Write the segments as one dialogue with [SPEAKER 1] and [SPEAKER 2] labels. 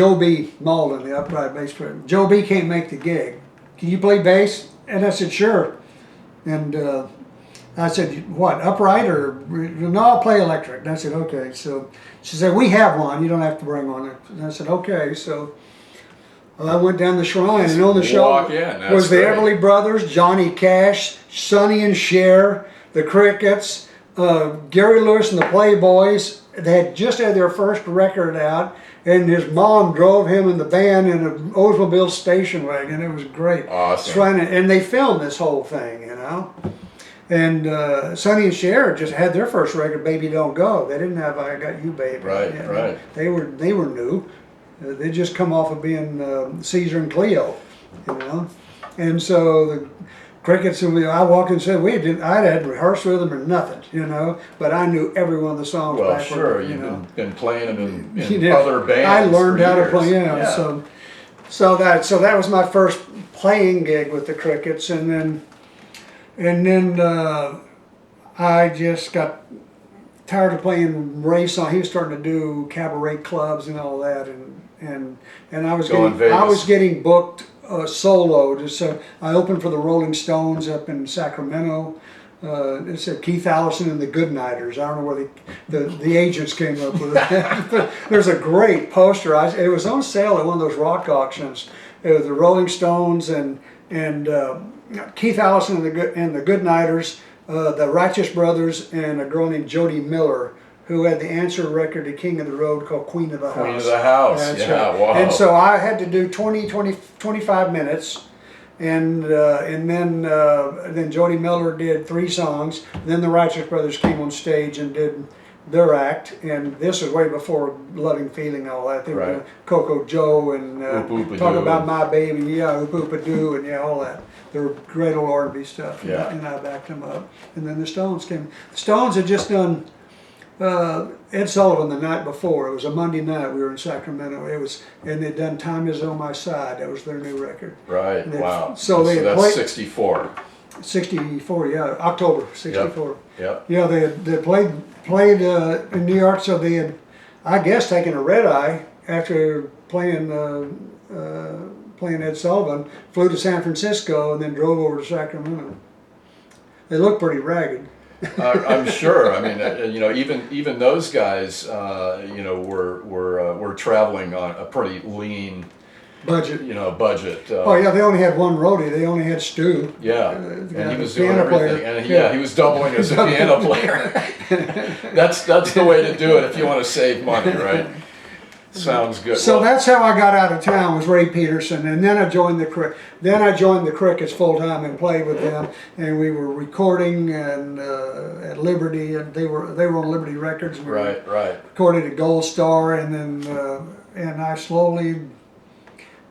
[SPEAKER 1] Joe B. Malden, the upright bass player. Joe B. can't make the gig. Can you play bass? And I said, sure. And I said, what, upright or, no, I'll play electric. And I said, okay. So she said, we have one. You don't have to bring one. And I said, okay. So I went down the shrine, and on the show was the Everly Brothers, Johnny Cash, Sonny and Cher, the Crickets, Gary Lewis and the Playboys. They had just had their first record out, and his mom drove him and the band in an Oldsmobile station wagon. It was great.
[SPEAKER 2] Awesome.
[SPEAKER 1] And they filmed this whole thing, you know. And Sonny and Cher just had their first record, "Baby Don't Go." They didn't have "I Got You, Baby."
[SPEAKER 2] Right,
[SPEAKER 1] you know?
[SPEAKER 2] right.
[SPEAKER 1] They were new. They just come off of being Caesar and Cleo, you know. And so the Crickets, I walked in and said, I hadn't rehearsed with them or nothing, you know, but I knew every one of the songs.
[SPEAKER 2] Well,
[SPEAKER 1] backward,
[SPEAKER 2] sure,
[SPEAKER 1] you
[SPEAKER 2] you've
[SPEAKER 1] know.
[SPEAKER 2] been playing them in other bands.
[SPEAKER 1] I learned how to play, you know,
[SPEAKER 2] yeah.
[SPEAKER 1] so that was my first playing gig with the Crickets, and then I just got tired of playing Ray song. He was starting to do cabaret clubs and all that, and I was getting booked solo. So I opened for the Rolling Stones up in Sacramento. It said Keith Allison and the Goodnighters. I don't know where the agents came up with it. There's a great poster. It was on sale at one of those rock auctions. It was the Rolling Stones and Keith Allison and the Goodnighters, the Righteous Brothers, and a girl named Jody Miller, who had the answer record to King of the Road called Queen of the House.
[SPEAKER 2] Queen of the House,
[SPEAKER 1] That's
[SPEAKER 2] yeah,
[SPEAKER 1] right.
[SPEAKER 2] wow.
[SPEAKER 1] And so I had to do 25 minutes, and then Jody Miller did 3 songs. Then the Righteous Brothers came on stage and did their act, and this was way before Loving Feeling and all that. They were doing Coco Joe and Talk About My Baby, yeah, Oop Oop A Doo, and yeah, all that. They were great old R&B stuff, and I backed them up. And then the Stones came. The Stones had just done Ed Sullivan the night before. It was a Monday night. We were in Sacramento. And they'd done "Time Is on My Side." That was their new record.
[SPEAKER 2] Right. Wow.
[SPEAKER 1] So that's
[SPEAKER 2] played 64.
[SPEAKER 1] 64, yeah, October '64.
[SPEAKER 2] Yep.
[SPEAKER 1] Yeah, they had played in New York. So they had, I guess, taken a red eye after playing Ed Sullivan. Flew to San Francisco and then drove over to Sacramento. They looked pretty ragged.
[SPEAKER 2] I'm sure. I mean, you know, even those guys, you know, were traveling on a pretty lean
[SPEAKER 1] budget.
[SPEAKER 2] You know, budget.
[SPEAKER 1] Oh yeah, they only had one roadie. They only had Stu.
[SPEAKER 2] Yeah, and he was doing everything, and he was doubling as a piano player. That's the way to do it if you want to save money, right? Sounds good.
[SPEAKER 1] So that's how I got out of town, was Ray Peterson, and then I joined the Crickets full time and played with them, and we were recording and at Liberty, and they were on Liberty Records. And
[SPEAKER 2] right.
[SPEAKER 1] Recorded at Gold Star, and then and I slowly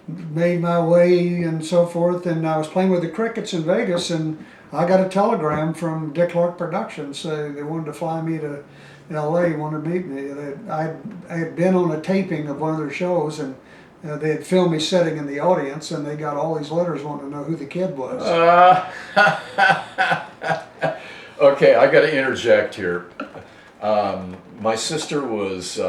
[SPEAKER 1] made my way and so forth, and I was playing with the Crickets in Vegas, and I got a telegram from Dick Clark Productions saying they wanted to fly me to L.A., wanted to meet me. I had been on a taping of one of their shows, and they had filmed me sitting in the audience, and they got all these letters wanting to know who the kid was.
[SPEAKER 2] Okay, I got to interject here. My sister was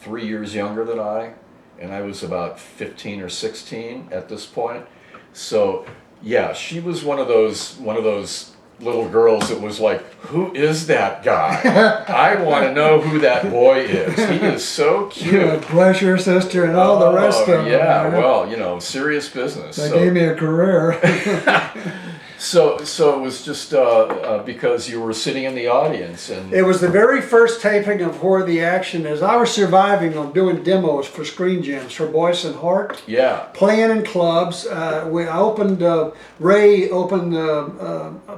[SPEAKER 2] 3 years younger than I, and I was about 15 or 16 at this point. So, yeah, she was one of those little girls that was like, who is that guy? I want to know who that boy is. He is so cute.
[SPEAKER 1] Yeah, bless your sister and all the rest of them.
[SPEAKER 2] Yeah, well, you know, serious business.
[SPEAKER 1] They gave me a career.
[SPEAKER 2] So it was just because you were sitting in the audience, and
[SPEAKER 1] it was the very first taping of Where the Action Is. I was surviving on doing demos for Screen Gems for Boyce and Hart.
[SPEAKER 2] Yeah.
[SPEAKER 1] Playing in clubs. Ray opened a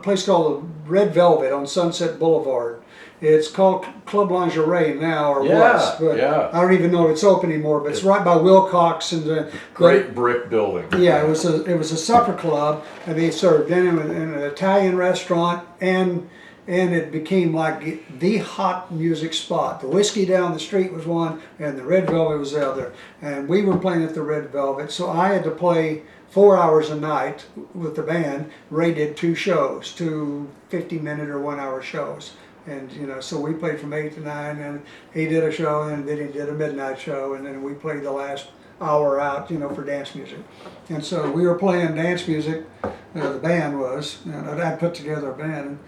[SPEAKER 1] place called the Red Velvet on Sunset Boulevard. It's called Club Lingerie now, or was, but I don't even know if it's open anymore. But it's right by Wilcox and the
[SPEAKER 2] great brick building.
[SPEAKER 1] Yeah, it was a supper club, and they served dinner in an Italian restaurant, and it became like the hot music spot. The Whiskey down the street was one, and the Red Velvet was the other. And we were playing at the Red Velvet, so I had to play 4 hours a night with the band. Ray did 2 shows, 2 50-minute or 1-hour shows. And you know, so we played from 8 to 9, and he did a show, and then he did a midnight show, and then we played the last hour out, you know, for dance music. And so we were playing dance music, the band was, and I put together a band.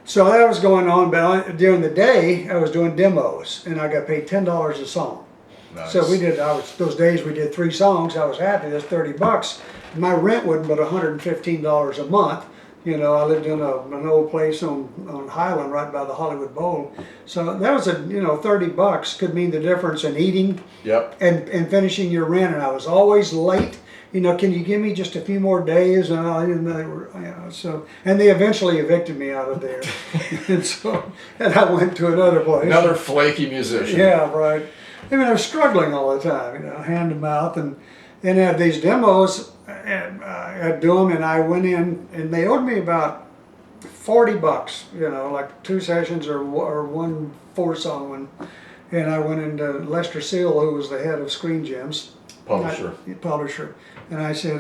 [SPEAKER 1] So that was going on, but during the day I was doing demos, and I got paid $10 a song.
[SPEAKER 2] Nice.
[SPEAKER 1] So we did, those days we did 3 songs, I was happy, that's $30. My rent wasn't but $115 a month. You know, I lived in an old place on Highland right by the Hollywood Bowl. So that was $30 could mean the difference in eating
[SPEAKER 2] Yep.
[SPEAKER 1] and finishing your rent. And I was always late. You know, can you give me just a few more days? And I didn't know they were, you know, so, and they eventually evicted me out of there. and I went to another place.
[SPEAKER 2] Another flaky musician.
[SPEAKER 1] Yeah, right. I mean, I was struggling all the time, you know, hand to mouth, and then had these demos, and I'd do them, and I went in, and they owed me about $40, you know, like 2 sessions or one 4-song one. And I went into Lester Seal, who was the head of Screen Gems. Publisher. And I said,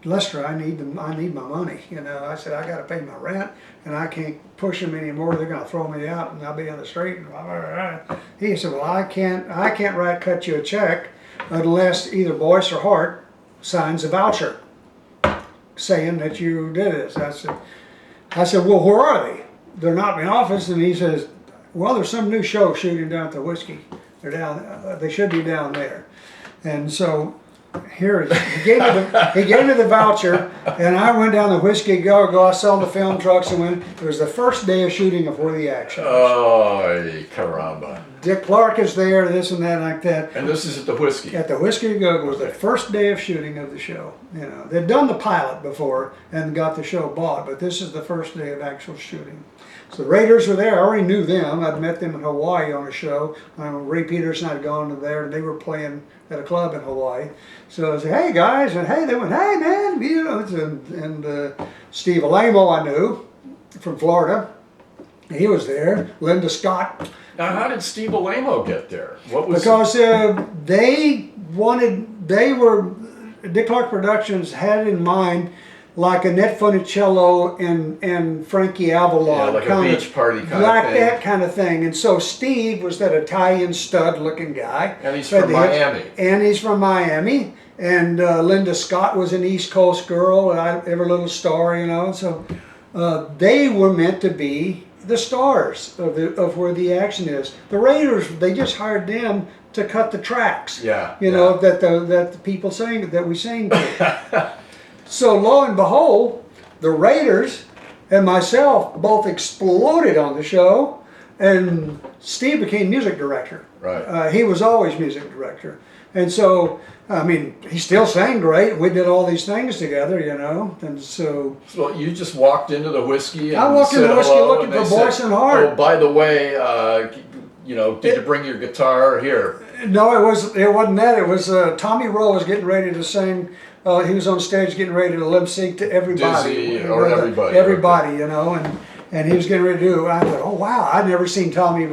[SPEAKER 1] Lester, I need my money. You know, I said, I got to pay my rent, and I can't push them anymore. They're going to throw me out, and I'll be on the street. And blah, blah, blah. He said, well, I can't cut you a check unless either Boyce or Hart signs a voucher saying that you did this. I said, well, where are they? They're not in the office. And he says, well, there's some new show shooting down at the Whiskey. They're down. They should be down there. And so here he gave me the voucher, and I went down the Whiskey Go. I saw the film trucks and went. It was the first day of shooting of Where the Action Is.
[SPEAKER 2] Oh, caramba.
[SPEAKER 1] Dick Clark is there, this and that, like that.
[SPEAKER 2] And this is at the Whiskey.
[SPEAKER 1] At the Whiskey Go was the first day of shooting of the show. You know, they'd done the pilot before and got the show bought, but this is the first day of actual shooting. So the Raiders were there. I already knew them. I'd met them in Hawaii on a show. Ray Peterson had gone to there, and they were playing at a club in Hawaii. So I said, hey guys, and hey, they went, hey man, you know, and Steve Alamo I knew from Florida. He was there. Linda Scott.
[SPEAKER 2] Now, how did Steve Alamo get there? What was
[SPEAKER 1] because Dick Clark Productions had in mind like Annette Funicello and Frankie Avalon.
[SPEAKER 2] Yeah, like a beach party kind of thing.
[SPEAKER 1] Like that kind of thing. And so Steve was that Italian stud-looking guy.
[SPEAKER 2] And he's from Miami.
[SPEAKER 1] And he's from Miami. And Linda Scott was an East Coast girl, every little star, you know. So they were meant to be the stars of Where the Action Is. The Raiders, they just hired them to cut the tracks.
[SPEAKER 2] Yeah.
[SPEAKER 1] You know, that the people sang, that we sang to. So lo and behold, the Raiders and myself both exploded on the show, and Steve became music director.
[SPEAKER 2] Right.
[SPEAKER 1] He was always music director. And so, I mean, he still sang great. We did all these things together, you know. And so
[SPEAKER 2] you just walked into the Whiskey and
[SPEAKER 1] I walked into the Whiskey looking for Boyce and Hart.
[SPEAKER 2] Oh, by the way, you know, did you bring your guitar here?
[SPEAKER 1] No, it wasn't that. It was Tommy Rowe was getting ready to sing. He was on stage getting ready to lip sync to everybody.
[SPEAKER 2] Dizzy or everybody.
[SPEAKER 1] Everybody, you know, and he was getting ready to do. I thought, oh wow, I'd never seen Tommy.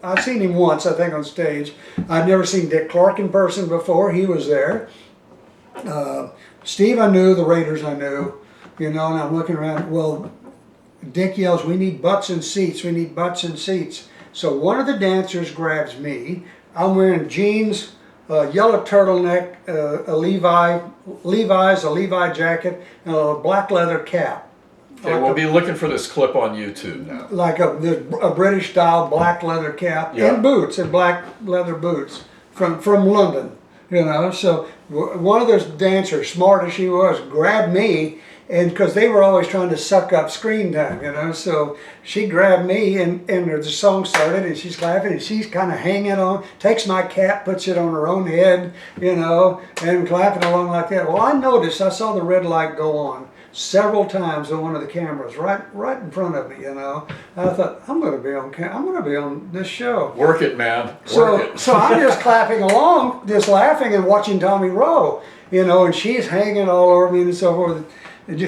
[SPEAKER 1] I'd seen him once, I think, on stage. I'd never seen Dick Clark in person before. He was there. Steve, I knew. The Raiders, I knew. You know, and I'm looking around. Well, Dick yells, "We need butts and seats. We need butts and seats." So one of the dancers grabs me. I'm wearing jeans, a yellow turtleneck, a Levi jacket, and a black leather cap.
[SPEAKER 2] Okay, we'll be looking for this clip on YouTube now.
[SPEAKER 1] Like a British style black leather cap and boots, and black leather boots from London. You know, so one of those dancers, smart as she was, grabbed me, and because they were always trying to suck up screen time, you know, so she grabbed me, and the song started, and she's laughing, and she's kind of hanging on, takes my cap, puts it on her own head, you know, and clapping along like that. Well, I saw the red light go on several times on one of the cameras, right in front of me, you know. I thought, I'm going to be on this show.
[SPEAKER 2] Work it, man.
[SPEAKER 1] So I'm just clapping along, just laughing and watching Tommy Rowe, you know, and she's hanging all over me and so forth.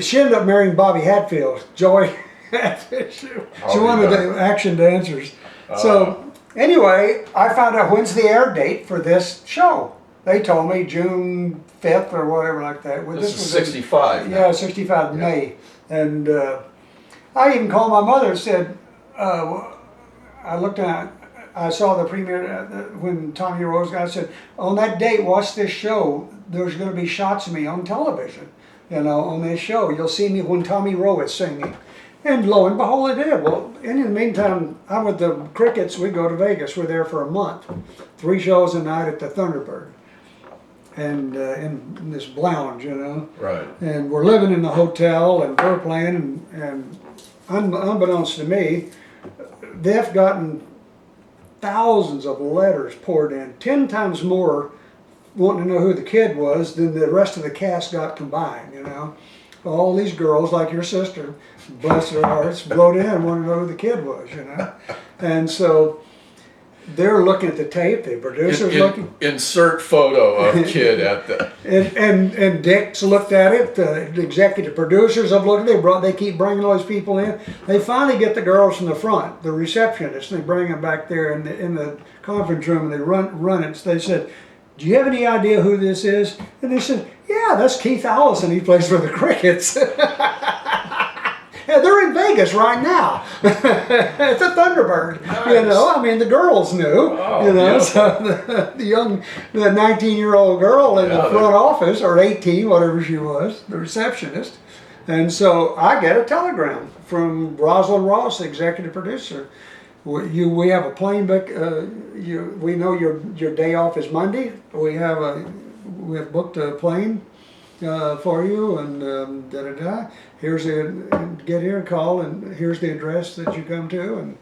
[SPEAKER 1] She ended up marrying Bobby Hatfield, Joy Hatfield. She's one of the action dancers. So anyway, I found out when's the air date for this show. They told me June 5th or whatever like that.
[SPEAKER 2] This is 65 now.
[SPEAKER 1] Yeah, 65 May. And I even called my mother and said, I looked at, I saw the premiere when Tommy Rose got. I said, on that date, watch this show. There's going to be shots of me on television. You know, on this show, you'll see me when Tommy Rowe is singing. And lo and behold, it did. Well, in the meantime, I'm with the Crickets. We go to Vegas. We're there for a month. 3 shows a night at the Thunderbird. And in this lounge, you know.
[SPEAKER 2] Right.
[SPEAKER 1] And we're living in the hotel, and we're playing, and unbeknownst to me, they've gotten thousands of letters poured in, 10 times more wanting to know who the kid was than the rest of the cast got combined, you know. All these girls, like your sister, bless their hearts, wrote in wanting to know who the kid was, you know. And so they're looking at the tape, the producer's looking.
[SPEAKER 2] Insert photo of kid at the.
[SPEAKER 1] And Dick's looked at it, the executive producers have looked at it, they keep bringing all these people in. They finally get the girls from the front, the receptionists, and they bring them back there in the conference room, and they run it. So they said, do you have any idea who this is? And they said, yeah, that's Keith Allison. He plays for the Crickets. Yeah, they're in Vegas right now at the Thunderbird. Nice. You know, I mean, the girls knew. Oh, you know, so the 19-year-old girl in the front office, or 18, whatever she was, the receptionist. And so I get a telegram from Rosalind Ross, the executive producer. We have a plane book. We know your day off is Monday. We have booked a plane for you, and da da da. Here's get here and call, and here's the address that you come to, and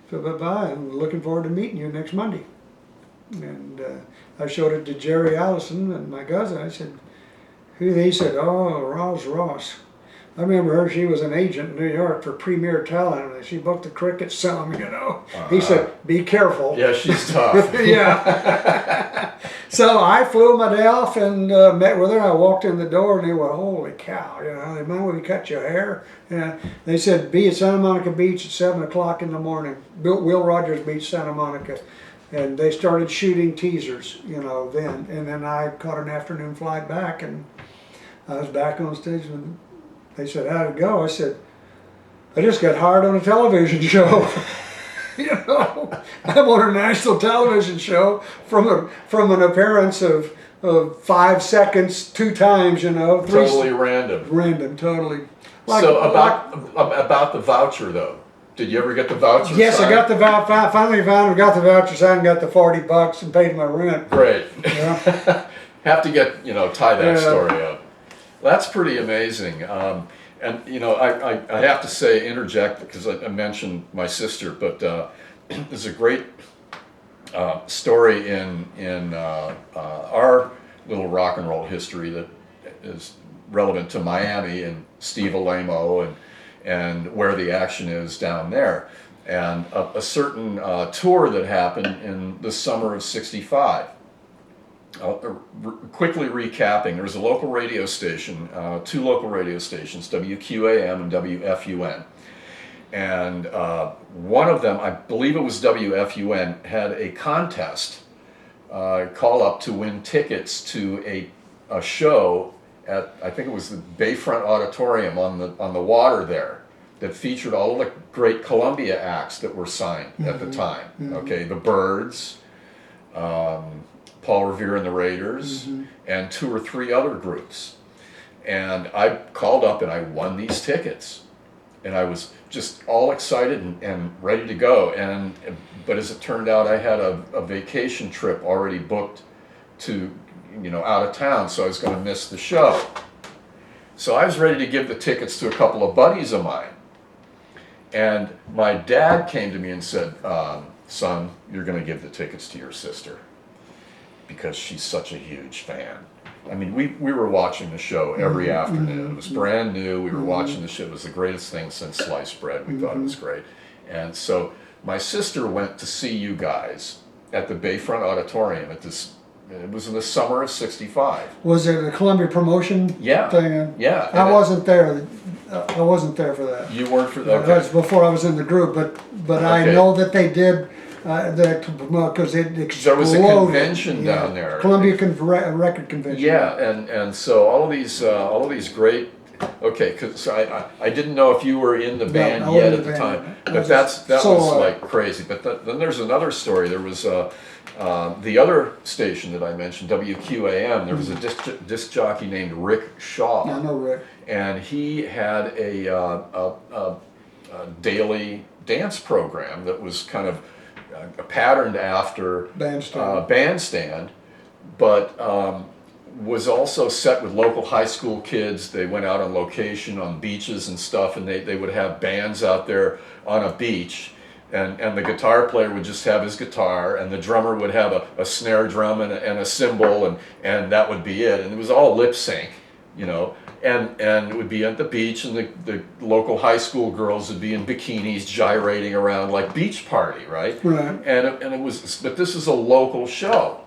[SPEAKER 1] so bye. I'm looking forward to meeting you next Monday. And I showed it to Jerry Allison and my cousin. I said, who? He said, oh, Ross. I remember her. She was an agent in New York for Premier Talent, and she booked the Crickets some, you know. He said, be careful.
[SPEAKER 2] Yeah, she's tough.
[SPEAKER 1] Yeah. So I flew my day off and met with her. I walked in the door, and they went, holy cow, you know, they mind when we cut your hair? Yeah. They said, be at Santa Monica Beach at 7 o'clock in the morning. Will Rogers Beach, Santa Monica. And they started shooting teasers, you know, then. And then I caught an afternoon flight back, and I was back on stage when they said, how'd it go? I said, I just got hired on a television show. You know, I'm on a national television show from an appearance of 5 seconds, 2 times, you know.
[SPEAKER 2] Totally random.
[SPEAKER 1] Random, totally.
[SPEAKER 2] So about the voucher, though. Did you ever get the voucher?
[SPEAKER 1] Yes,
[SPEAKER 2] signed?
[SPEAKER 1] I got the voucher. Finally got the voucher signed and got the $40 and paid my rent.
[SPEAKER 2] Great.
[SPEAKER 1] Yeah.
[SPEAKER 2] Have to get, tie that story up. That's pretty amazing. And I have to interject because I mentioned my sister, but there's a great story in our little rock and roll history that is relevant to Miami and Steve Alamo and where the action is down there, and a certain tour that happened in the summer of '65. Quickly recapping, there was a local radio station, 2 local radio stations, WQAM and WFUN. And one of them, I believe it was WFUN, had a contest, call up to win tickets to a show at, I think it was the Bayfront Auditorium on the water there, that featured all of the great Columbia acts that were signed at the time. Mm-hmm. Okay, the Byrds, Paul Revere and the Raiders, and 2 or 3 other groups. And I called up and I won these tickets. And I was just all excited and ready to go. But as it turned out, I had a vacation trip already booked to, out of town, so I was going to miss the show. So I was ready to give the tickets to a couple of buddies of mine. And my dad came to me and said, son, you're going to give the tickets to your sister, because she's such a huge fan. I mean, we were watching the show every afternoon. It was brand new. We were watching the show. It was the greatest thing since sliced bread. We thought it was great. And so my sister went to see you guys at the Bayfront Auditorium it was in the summer of '65. Was it a Columbia promotion thing?
[SPEAKER 1] Yeah. I wasn't there. I wasn't there for that.
[SPEAKER 2] You weren't for that? Okay.
[SPEAKER 1] That was before I was in the group, but I know that they did. Because it exploded.
[SPEAKER 2] There was a convention down there,
[SPEAKER 1] Columbia Record Convention.
[SPEAKER 2] Yeah, and so all of these great Okay, because I didn't know if you were in the band
[SPEAKER 1] I
[SPEAKER 2] yet
[SPEAKER 1] wasn't
[SPEAKER 2] at the
[SPEAKER 1] in the band.
[SPEAKER 2] time,
[SPEAKER 1] I
[SPEAKER 2] but
[SPEAKER 1] was
[SPEAKER 2] that
[SPEAKER 1] solo
[SPEAKER 2] was
[SPEAKER 1] act.
[SPEAKER 2] like crazy. But then there's another story. There was the other station that I mentioned, WQAM. There was a disc jockey named Rick Shaw,
[SPEAKER 1] I know Rick.
[SPEAKER 2] and he had a daily dance program that was kind of patterned after Bandstand, but was also set with local high school kids. They went out on location on beaches and stuff, and they would have bands out there on a beach, and the guitar player would just have his guitar, and the drummer would have a snare drum and a cymbal, and that would be it. And it was all lip sync, you know. And it would be at the beach, and the local high school girls would be in bikinis gyrating around like beach party, right?
[SPEAKER 1] Right.
[SPEAKER 2] And it was, but this is a local show.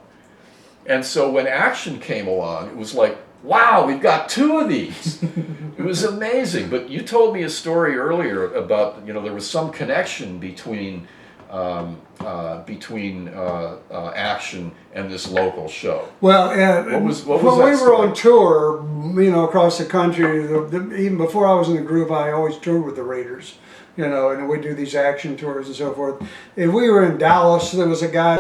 [SPEAKER 2] And so when Action came along, it was like, wow, we've got two of these. It was amazing. But you told me a story earlier about, you know, there was some connection between Action and this local show.
[SPEAKER 1] Well,
[SPEAKER 2] What was
[SPEAKER 1] when
[SPEAKER 2] that
[SPEAKER 1] we were
[SPEAKER 2] story?
[SPEAKER 1] on tour, you know, across the country, even before I was in the group, I always toured with the Raiders, you know, and we'd do these Action tours and so forth. And we were in Dallas, there was a guy